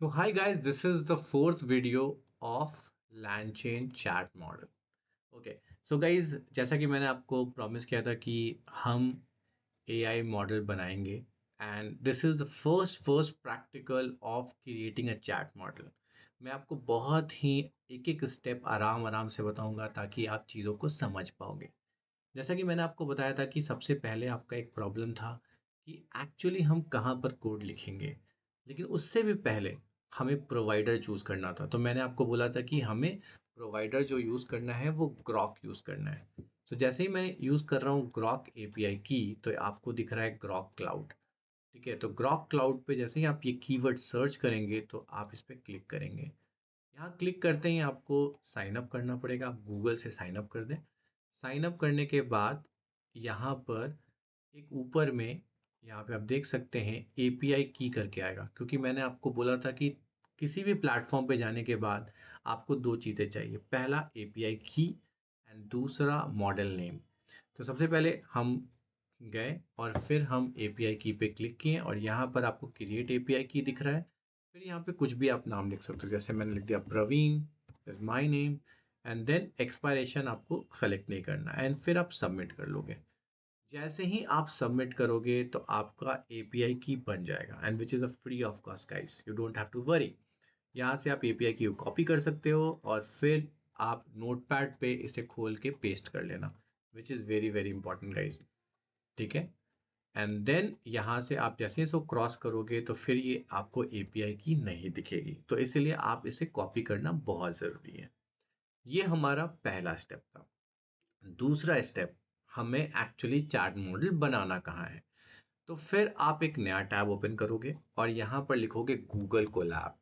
So hi guys, this is the fourth video of LangChain chat model. Okay, so guys, जैसा कि मैंने आपको promise किया था कि हम AI मॉडल बनाएंगे and this is the first practical of creating a chat model. मैं आपको बहुत ही एक एक स्टेप आराम आराम से बताऊंगा ताकि आप चीज़ों को समझ पाओगे। जैसा कि मैंने आपको बताया था कि सबसे पहले आपका एक प्रॉब्लम था कि एक्चुअली हम कहाँ पर कोड लिखेंगे, लेकिन उससे भी पहले हमें प्रोवाइडर चूज करना था। तो मैंने आपको बोला था कि हमें प्रोवाइडर जो यूज करना है वो ग्रॉक यूज करना है। तो जैसे ही मैं यूज कर रहा हूँ ग्रॉक एपीआई की, तो आपको दिख रहा है ग्रॉक क्लाउड। ठीक है, तो ग्रॉक क्लाउड पे जैसे ही आप ये कीवर्ड सर्च करेंगे तो आप इस पे क्लिक करेंगे। यहाँ क्लिक करते ही आपको साइन अप करना पड़ेगा, आप गूगल से साइन अप कर दें। साइन अप करने के बाद यहाँ पर एक ऊपर में यहाँ पे आप देख सकते हैं एपीआई की करके आएगा, क्योंकि मैंने आपको बोला था कि किसी भी प्लेटफॉर्म पे जाने के बाद आपको दो चीज़ें चाहिए, पहला एपीआई की एंड दूसरा मॉडल नेम। तो सबसे पहले हम गए और फिर हम एपीआई की पे क्लिक किए और यहाँ पर आपको क्रिएट एपीआई की दिख रहा है। फिर यहाँ पे कुछ भी आप नाम लिख सकते हो, जैसे मैंने लिख दिया Praveen is my name and then expiration आपको सेलेक्ट नहीं करना एंड फिर आप सबमिट कर लोगे। जैसे ही आप सबमिट करोगे तो आपका एपीआई की बन जाएगा and which is a free of cost guys, you don't have to worry. यहाँ से आप एपीआई की कॉपी कर सकते हो और फिर आप नोटपैड पे इसे खोल के पेस्ट कर लेना, which is very very important guys. ठीक है, एंड देन यहाँ से आप जैसे ही इसको क्रॉस करोगे तो फिर ये आपको एपीआई की नहीं दिखेगी, तो इसीलिए आप इसे कॉपी करना बहुत ज़रूरी है। ये हमारा पहला स्टेप था। दूसरा स्टेप, हमें एक्चुअली चार्ट मॉडल बनाना कहाँ है। तो फिर आप एक नया टैब ओपन करोगे और यहाँ पर लिखोगे गूगल कोलैब।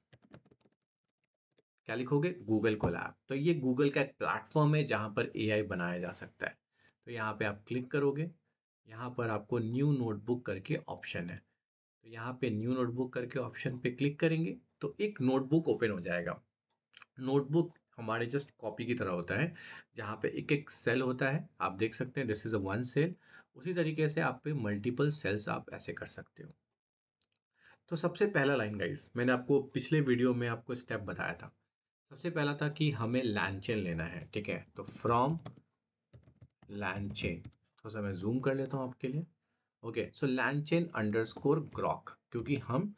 क्या लिखोगे? Google Colab. तो ये गूगल का एक प्लेटफॉर्म है जहाँ पर एआई बनाया जा सकता है। तो यहाँ पे आप क्लिक करोगे, यहाँ पर आपको न्यू नोटबुक करके ऑप्शन है, तो यहाँ पे न्यू नोटबुक करके ऑप्शन पे क्लिक करेंगे तो एक नोटबुक ओपन हो जाएगा। नोटबुक हमारे जस्ट कॉपी की तरह होता है, जहाँ पे एक एक सेल होता है, आप देख सकते हैं this is a one cell. उसी तरीके से आप पे मल्टीपल सेल्स आप ऐसे कर सकते हो। तो सबसे पहला लाइन गाइस, मैंने आपको पिछले वीडियो में आपको स्टेप बताया था। सबसे पहला था कि हमें लैंचेन लेना है। ठीक है, तो फ्रॉम लैंचेन, थोड़ा सा मैं जूम कर लेता हूँ आपके लिए। ओके, सो लैंचेन अंडरस्कोर ग्रॉक, क्योंकि हम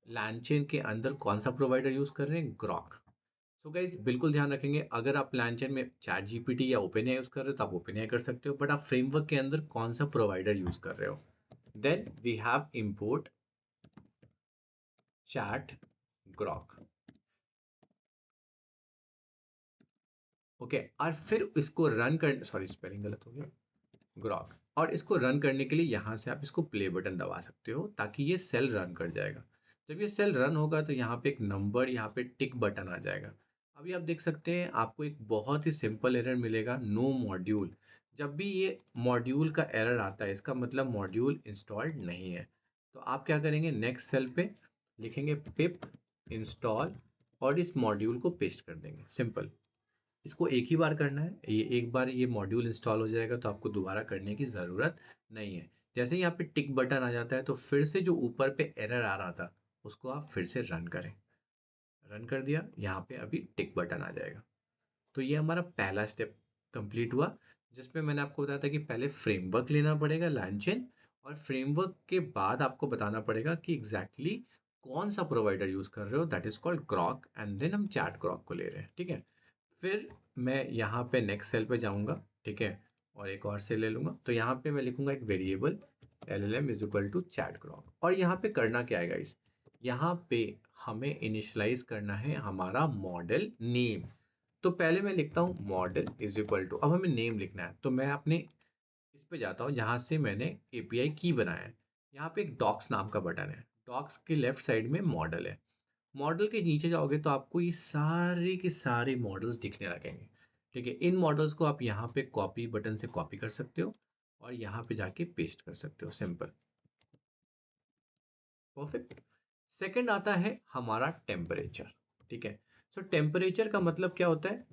लैंचेन के अंदर कौन सा प्रोवाइडर यूज कर रहे हैं? ग्रॉक। सो गाइज बिल्कुल ध्यान रखेंगे, अगर आप लैंचेन में चैट जीपीटी या ओपन यूज कर रहे हो तो आप ओपन कर सकते हो, बट आप फ्रेमवर्क के अंदर कौन सा प्रोवाइडर यूज कर रहे हो। Then we have import chat Grok. Okay, और फिर इसको रन कर, सॉरी स्पेलिंग गलत हो गया, ग्रॉक। और इसको रन करने के लिए यहाँ से आप इसको प्ले बटन दबा सकते हो ताकि ये सेल रन कर जाएगा। जब ये सेल रन होगा तो यहाँ पे एक नंबर, यहाँ पे टिक बटन आ जाएगा। अभी आप देख सकते हैं आपको एक बहुत ही सिंपल एरर मिलेगा, नो मॉड्यूल। जब भी ये मॉड्यूल का एरर आता है इसका मतलब मॉड्यूल इंस्टॉल्ड नहीं है। तो आप क्या करेंगे, नेक्स्ट सेल पे लिखेंगे पिप इंस्टॉल और इस मॉड्यूल को पेस्ट कर देंगे, सिंपल। इसको एक ही बार करना है, ये एक बार ये मॉड्यूल इंस्टॉल हो जाएगा तो आपको दोबारा करने की ज़रूरत नहीं है। जैसे ही यहाँ पे टिक बटन आ जाता है तो फिर से जो ऊपर पे एरर आ रहा था उसको आप फिर से रन करें। रन कर दिया, यहाँ पे अभी टिक बटन आ जाएगा। तो ये हमारा पहला स्टेप कंप्लीट हुआ, जिसमें मैंने आपको बताया था कि पहले फ्रेमवर्क लेना पड़ेगा लैंचेन, और फ्रेमवर्क के बाद आपको बताना पड़ेगा कि एग्जैक्टली कौन सा प्रोवाइडर यूज कर रहे हो, that is called Grok, and then हम चैट ग्रॉक को ले रहे हैं। ठीक है, फिर मैं यहाँ पे नेक्स्ट सेल पे जाऊंगा, ठीक है, और एक और सेल ले लूंगा। तो यहाँ पे मैं लिखूंगा एक variable LLM is equal to chat Grok. और यहाँ पे करना क्या है गाइस, यहाँ पे हमें इनिशियलाइज करना है हमारा मॉडल नेम। तो पहले मैं लिखता हूँ मॉडल इज इक्वल टू, अब हमें नेम लिखना है तो मैं अपने इस पे जाता हूँ जहाँ से मैंने एपीआई की बनाया है। यहाँ पे एक डॉक्स नाम का बटन है, डॉक्स के लेफ्ट साइड में मॉडल है। मॉडल के नीचे जाओगे तो आपको ये सारे के सारे मॉडल्स दिखने लगेंगे। ठीक है, इन मॉडल्स को आप यहाँ पे कॉपी बटन से कॉपी कर सकते हो और यहाँ पे जाके पेस्ट कर सकते हो, सिंपल, परफेक्ट। सेकंड आता है हमारा टेम्परेचर। ठीक है, सो टेम्परेचर का मतलब क्या होता है,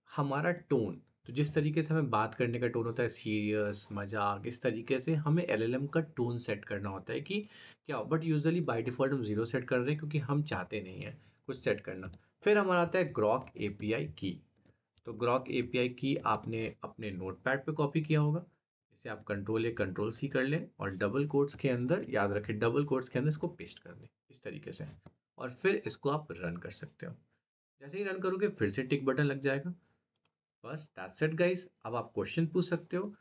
हमारा टोन। तो जिस तरीके से हमें बात करने का टोन होता है, सीरियस, मजाक, इस तरीके से हमें एलएलएम का टोन सेट करना होता है कि क्या। बट यूजुअली बाय डिफॉल्ट हम 0 सेट कर रहे हैं क्योंकि हम चाहते नहीं है कुछ सेट करना। फिर हमारा आता है ग्रॉक एपीआई की। तो ग्रॉक एपीआई की आपने अपने नोटपैड पे कॉपी किया होगा। इसे आप कंट्रोल ए कंट्रोल सी कर लें और डबल कोट्स के अंदर, याद रखें डबल कोट्स के अंदर इसको पेस्ट कर दें इस तरीके से, और फिर इसको आप रन कर सकते हो। जैसे ही रन करोगे फिर से टिक बटन लग जाएगा। बस दैट्स इट गाइस। अब आप क्वेश्चन पूछ सकते हो।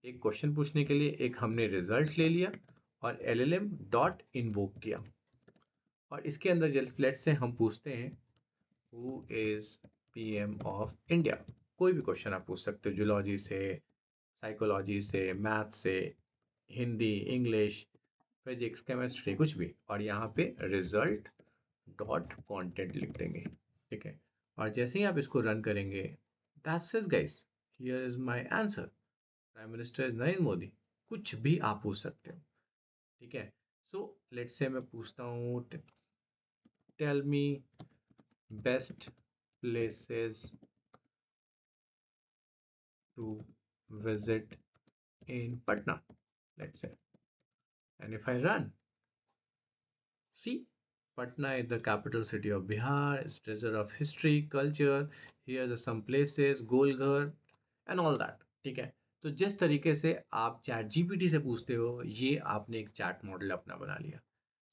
एक क्वेश्चन पूछने के लिए एक हमने रिजल्ट ले लिया और एलएलएम डॉट इन्वोक किया, और इसके अंदर लेट्स से हम पूछते हैं who is PM of India. कोई भी क्वेश्चन आप पूछ सकते हो, जूलॉजी से, साइकोलॉजी से, मैथ से, हिंदी, इंग्लिश, फिजिक्स, केमिस्ट्री, कुछ भी, और यहाँ पे रिजल्ट डॉट कंटेंट लिख देंगे। ठीक है, और जैसे ही आप इसको रन करेंगे, that's it guys, here is my answer, prime minister is Narendra Modi. कुछ भी आप पूछ सकते हो। ठीक है, सो लेट्स से मैं पूछता हूँ, tell me best places to visit in Patna, let's say. And if I run, see, Patna is the capital city of Bihar, it's treasure of history, culture. Here are some places, Golghar and all that. ठीक है, तो जिस तरीके से आप chat GPT से पूछते हो, ये आपने एक चैट मॉडल अपना बना लिया।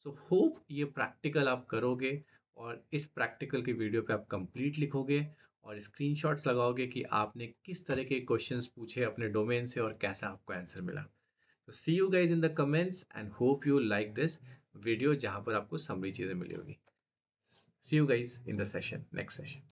सो होप ये प्रैक्टिकल आप करोगे, और इस प्रैक्टिकल की वीडियो पे आप कंप्लीट लिखोगे और स्क्रीनशॉट्स लगाओगे कि आपने किस तरह के क्वेश्चंस पूछे अपने डोमेन से और कैसा आपको आंसर मिला। तो see you guys in the comments and hope you like this video, जहां पर आपको समरी चीजें मिली होगी। See you guys in the session, next session.